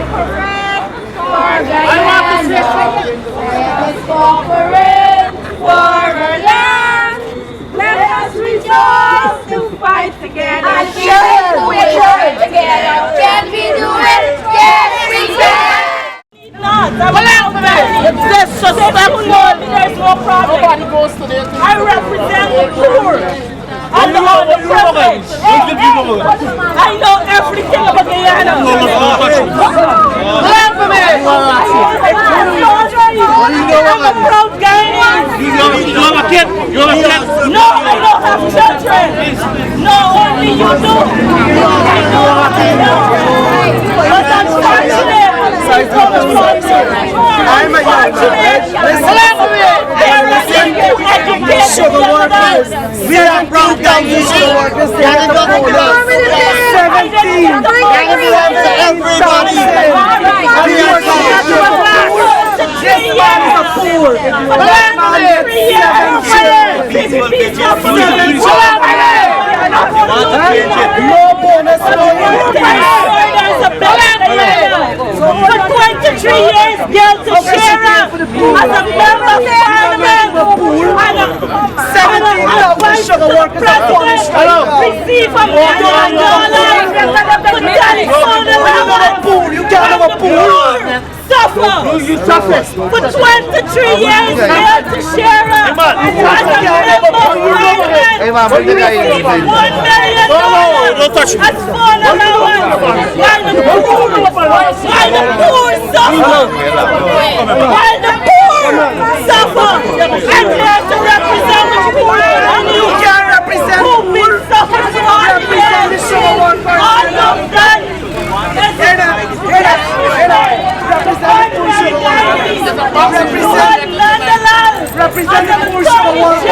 cooperate for Guyana. Let us cooperate for our land. Let us rejoice to fight together. And share it together. Can we do it? Yes, we can. There's no problem. Nobody goes to this. I represent the poor. I'm the privileged. I know everything about Guyana. Clap for me. I'm a proud Guyanese. You have a kid? You have a kid? No, I don't have children. No, only you do. I know. But unfortunately, I'm a young sugar workers. We are proud Guyanese sugar workers. They have the bonus. 17. Everybody. This man is a fool. Black man gets 7 shares. No bonus, no increase. For 23 years, girl to share as a member of parliament, and sugar workers are punished. Receive $1 million for telephone allowance. You can't have a pool. Suffer. For 23 years, girl to share as a member of parliament, receive $1 million as phone allowance. While the poor suffer. I'm here to represent the poor. You can't represent the poor. Represent the sugar workers. All of that. Represent the poor sugar workers.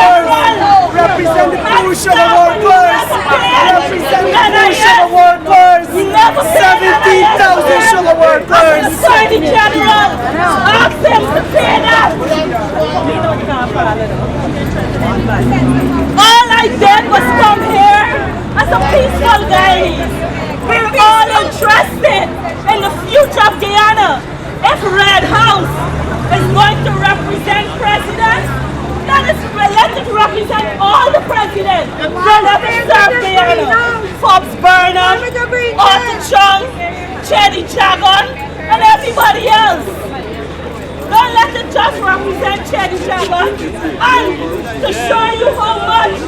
Represent the poor sugar workers. Represent the poor sugar workers. 17,000 sugar workers. Attorney General, ask them to pay that. All I did was come here as a peaceful guy. We're all interested in the future of Guyana. If Red House is going to represent presidents, let it represent all the presidents. Let it serve Guyana. Forbes Burnham, Arthur Chung, Chetty Jagan, and everybody else. Don't let it just represent Chetty Jagan. And to show you how much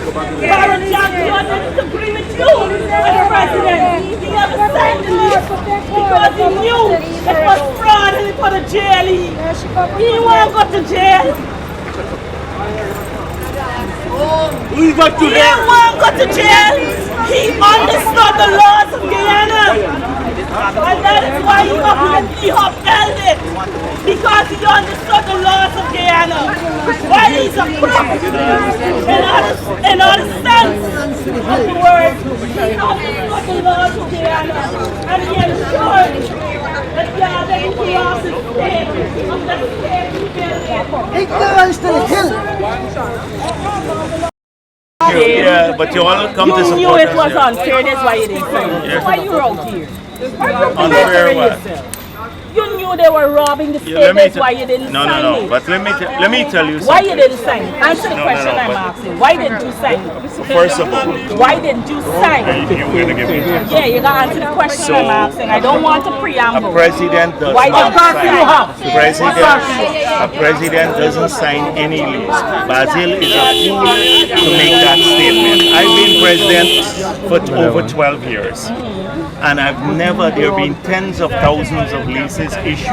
Baron Jackson didn't agree with you as president, he never signed the list because he knew it was fraud and he put a jail. He won't go to jail. He won't go to jail. He understood the laws of Guyana. And that is why he upheld it. Because he understood the laws of Guyana. Why he's a crook. In other sense of the word, he understood the laws of Guyana. And he ensured that Guyana is the lawful state of the state he built. Ignorance to the hill. Yeah, but you all come to support us. You knew it was unfair, that's why you didn't sign. Yeah. So why you out here? Unfair what? You knew they were robbing the state, that's why you didn't sign it. No, but let me tell you something. Why you didn't sign it? Answer the question I'm asking. Why didn't you sign it? First of all, why didn't you sign it? you're going to give me Yeah, you got to answer the question I'm asking. I don't want to preamble. A president does why not sign. A president doesn't sign any lease. Basil is a fool to make that statement. I've been president for over 12 years. And there have been tens of thousands of leases issued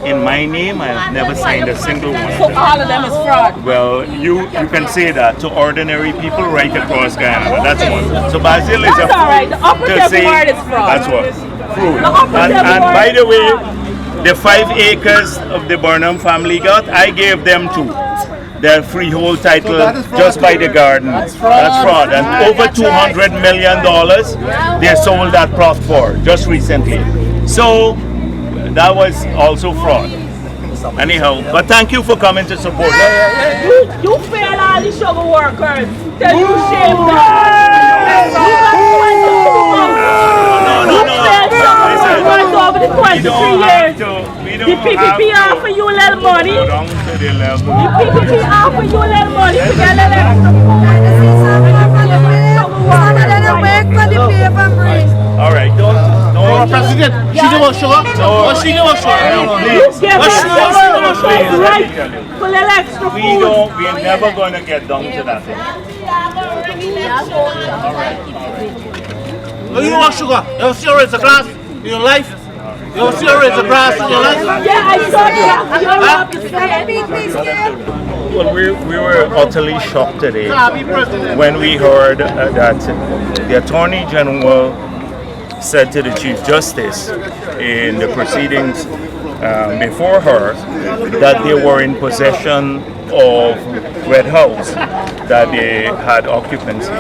in my name. I have never signed a single one. So all of them is fraud? Well, you can say that to ordinary people right across Guyana. That's one. So Basil is a fool. That's all right. The operative word is fraud. That's what. Fool. And by the way, the 5 acres of the Burnham family got, I gave them 2. Their freehold title just by the garden. That's fraud. And over $200 million they sold that plot for just recently. So that was also fraud. Anyhow, but thank you for coming to support us. You fail all the sugar workers. Tell you shame them. worked over the 23 years. We The don't have PPP to offer you a little money. go down to the level. The PPP offer you a little money to get a little extra All right, don't. President, she don't want sugar. What she don't want sugar? Please. Give us the right for a little extra We food. don't. We're never going to get down to that. Oh, you don't want sugar. You ever see her raise a glass in your life? You ever see her raise a glass in your life? Yeah, I saw that. Well, we were utterly shocked today when we heard that the Attorney General said to the Chief Justice in the proceedings before her that they were in possession of Red House, that they had occupancy.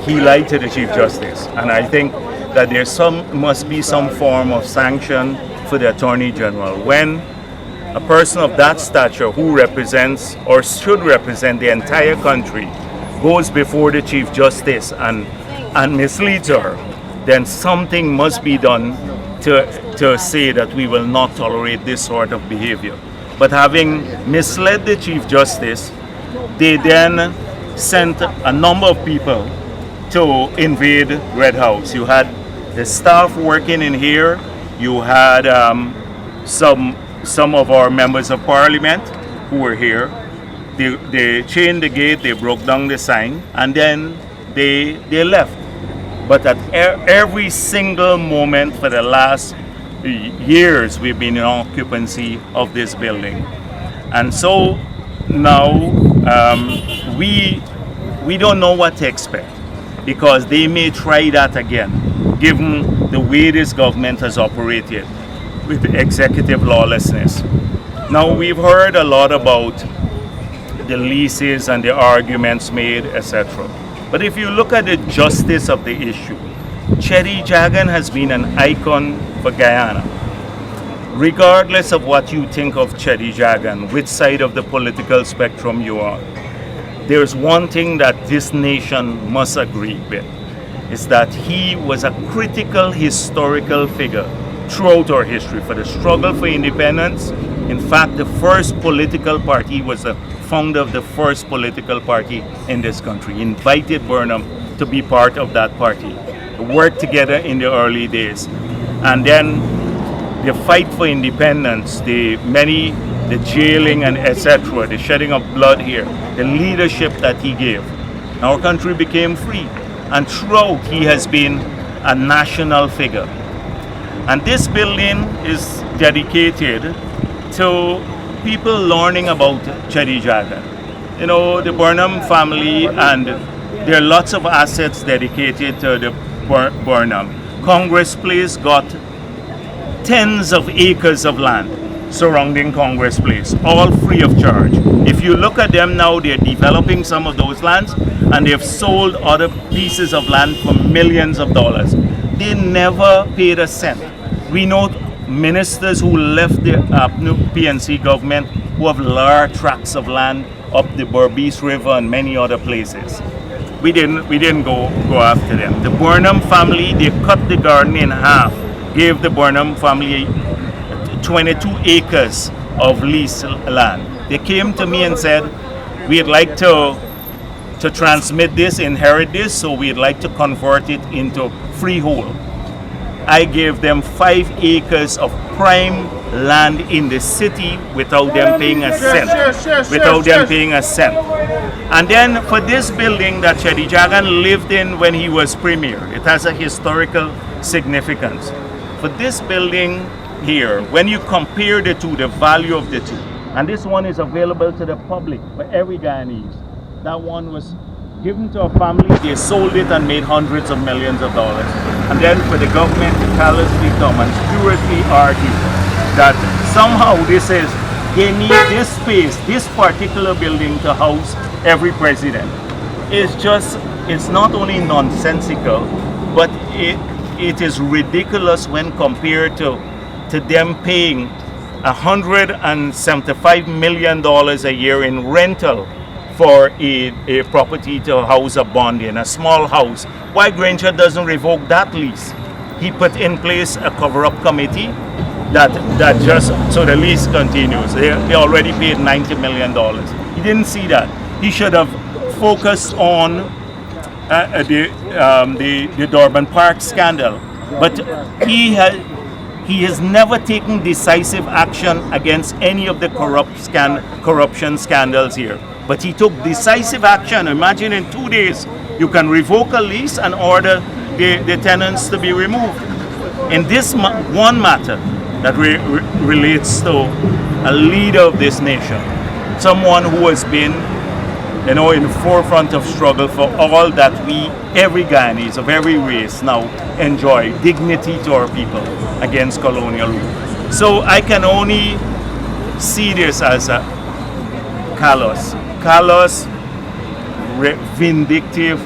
He lied to the Chief Justice, and I think that there must be some form of sanction for the Attorney General when a person of that stature who represents or should represent the entire country goes before the Chief Justice and misleads her. Then something must be done to say that we will not tolerate this sort of behavior. But having misled the Chief Justice, they then sent a number of people to invade Red House. You had the staff working in here. You had some of our members of parliament who were here. They chained the gate, they broke down the sign, and then they left. But at every single moment for the last years, we've been in occupancy of this building. And so now we don't know what to expect, because they may try that again, given the way this government has operated with executive lawlessness. Now, we've heard a lot about the leases and the arguments made, etc. But if you look at the justice of the issue, Chetty Jagan has been an icon for Guyana. Regardless of what you think of Chetty Jagan, which side of the political spectrum you are, there's one thing that this nation must agree with, is that he was a critical historical figure throughout our history for the struggle for independence. In fact, the first political party was the founder of the first political party in this country. He invited Burnham to be part of that party. We worked together in the early days. And then the fight for independence, the jailing and etc., the shedding of blood here, the leadership that he gave, our country became free. And throughout, he has been a national figure. And this building is dedicated to people learning about Chetty Jagan. You know, the Burnham family, and there are lots of assets dedicated to the Burnham. Congress Place got tens of acres of land surrounding Congress Place, all free of charge. If you look at them now, they're developing some of those lands, and they've sold other pieces of land for millions of dollars. They never paid a cent. We know ministers who left the PNC government who have large tracts of land up the Berbice River and many other places. We didn't go after them. The Burnham family, they cut the garden in half, gave the Burnham family 22 acres of leased land. They came to me and said, we'd like to transmit this, inherit this, so we'd like to convert it into freehold. I gave them 5 acres of prime land in the city without them paying a cent. Paying a cent. And then for this building that Chetty Jagan lived in when he was premier, it has a historical significance. For this building here, when you compare the two, the value of the two, and this one is available to the public for every Guyanese. That one was given to a family, they sold it and made hundreds of millions of dollars. And then for the government to callously come and spuriously argue that somehow they need this space, this particular building to house every president. It's not only nonsensical, but it is ridiculous when compared to them paying $175 million a year in rental for a property to house a bond in, a small house. Why Granger doesn't revoke that lease? he put in place a cover-up committee that just so the lease continues. They already paid $90 million. He didn't see that. He should have focused on the Durban Park scandal, but he has never taken decisive action against any of the corruption scandals here. But he took decisive action. Imagine in 2 days you can revoke a lease and order the tenants to be removed. In this one matter that relates to a leader of this nation, someone who has been, in the forefront of struggle for all that every Guyanese of every race now enjoy, dignity to our people against colonial rule. So I can only see this as a callous, vindictive.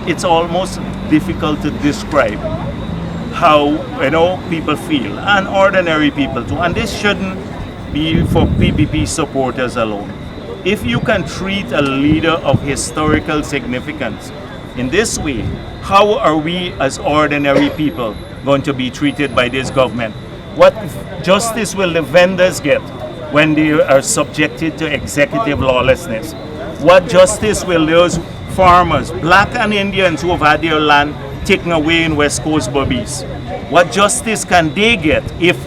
It's almost difficult to describe how people feel, and ordinary people too. And this shouldn't be for PPP supporters alone. If you can treat a leader of historical significance in this way, how are we as ordinary people going to be treated by this government? What justice will the vendors get when they are subjected to executive lawlessness? What justice will those farmers, black and Indians, who have had their land taken away in West Coast Bobbies? What justice can they get if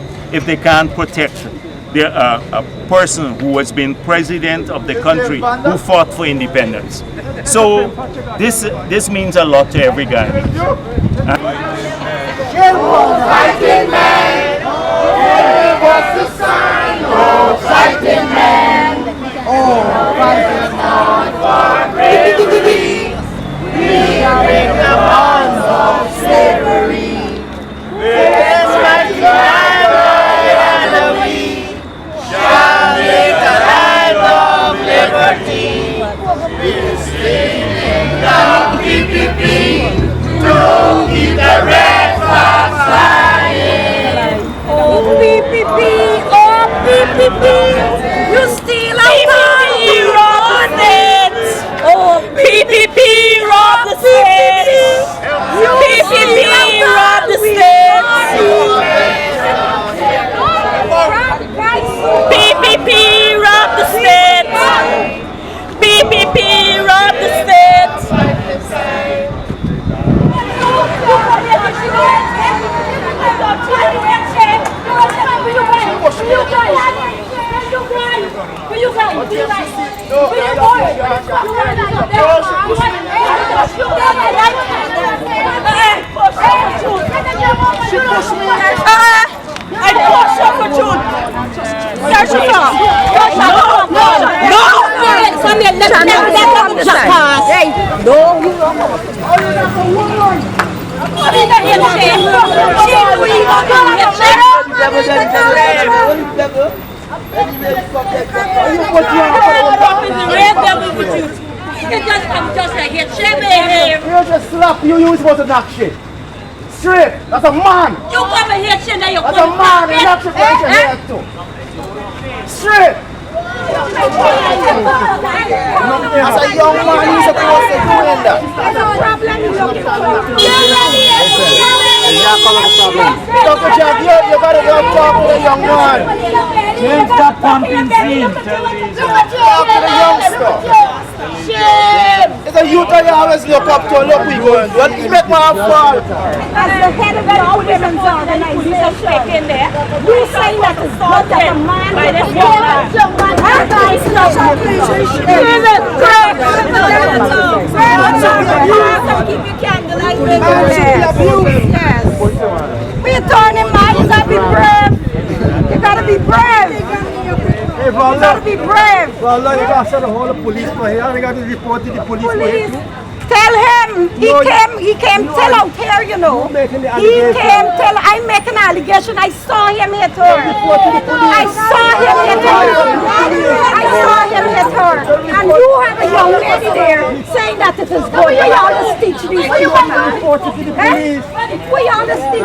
they can't protect a person who has been president of the country, who fought for independence? So this means a lot to every guy. Fighting man, give us the sign. Oh, fighting man, oh, fighting on for bravery. We are in the bonds of slavery. This mighty land of we shall make the land of liberty. We stay in the PPP to keep the red flag flying. Oh PPP, oh PPP, you steal our money, rob it. Oh PPP, rob the state. PPP, rob the state. PPP, rob the state. PPP, rob the state. I push her for June. Search her for. You just slap you supposed to knock shit. Straight, that's a man. You come here, Chenda, you That's a man, you knock shit for your head too. Straight. As a young man, you're supposed to do that. Dr. Jack, you gotta go talk to the young man. Change that pumping scene. Talk to the youngster. It's a youth that you always look up to. Look, we going to do it. You make my fall. As the head of all women's organization, we say that it's good that a man with a woman. Keep your candle like we're turning minds. You gotta be brave. You gotta be brave. Hey, Vala, you gotta be brave. Vala, you gotta send the whole police for here. You gotta report to the police for here too. Tell him, he came tell out here, you know. He came tell, I make an allegation, I saw him hit her. I saw him hit her. I saw him hit her. And you have a young lady there saying that it is good. We all just teach these people. We all just teach